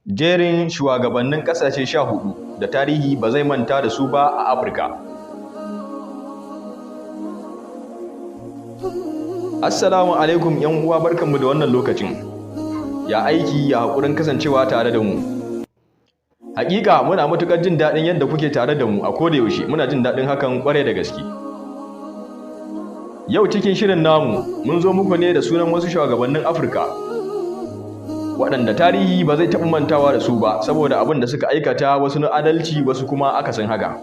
Jerin shugabannin ƙasashe 14 da tarihi ba zai manta da su ba a Afirka. Assalamu alaikum ‘yan uwa, barkanmu da wannan lokacin. Ya aiki, ya haƙurin kasancewa tare da mu. Hakika muna matuƙar jin daɗin yadda kuke tare da mu a koda yaushe, muna jin daɗin hakan ƙwarai da gaske. Yau cikin shirin namu mun zo muku ne da sunan wasu shugabannin Afirka waɗanda tarihi ba zai taɓa mantawa da su ba saboda abin da suka aikata, wasu na adalci wasu kuma akasin haka.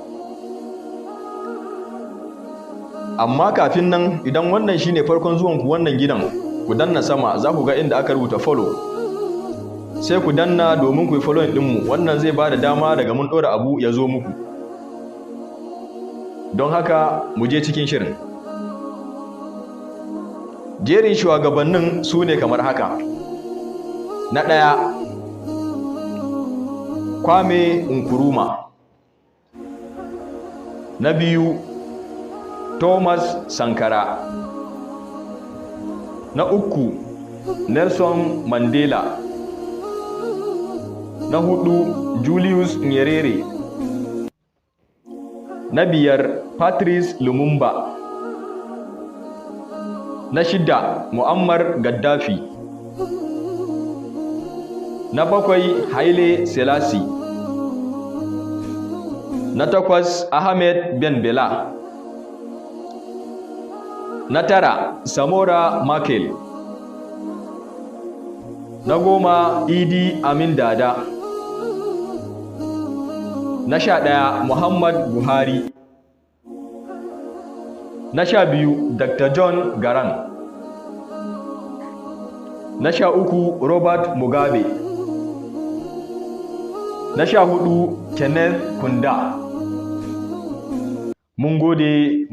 Amma kafin nan, idan wannan shine farkon zuwanku wannan gidan, ku danna sama za ku ga inda aka rubuta follow. Sai ku danna domin ku yi following ɗinmu, wannan zai ba da dama daga mun ɗora abu ya zo muku. Don haka mu je cikin shirin. Jerin shugabannin su ne kamar haka. Na ɗaya, Kwame Nkrumah. Na biyu, Thomas Sankara. Na uku, Nelson Mandela. Na hudu, Julius Nyerere. Na biyar, Patrice Lumumba. Na shida, Muammar Gaddafi. Na bakwai, Haile Selassie. Na takwas, Ahmed Ben Bella. Na tara, Samora Machel. Na goma, Idi Amin Dada. Na 11, Muhammad Buhari. Na 12, Dr. John Garang. Na 13, Robert Mugabe. Na 14, Kenneth Kunda. Mun gode.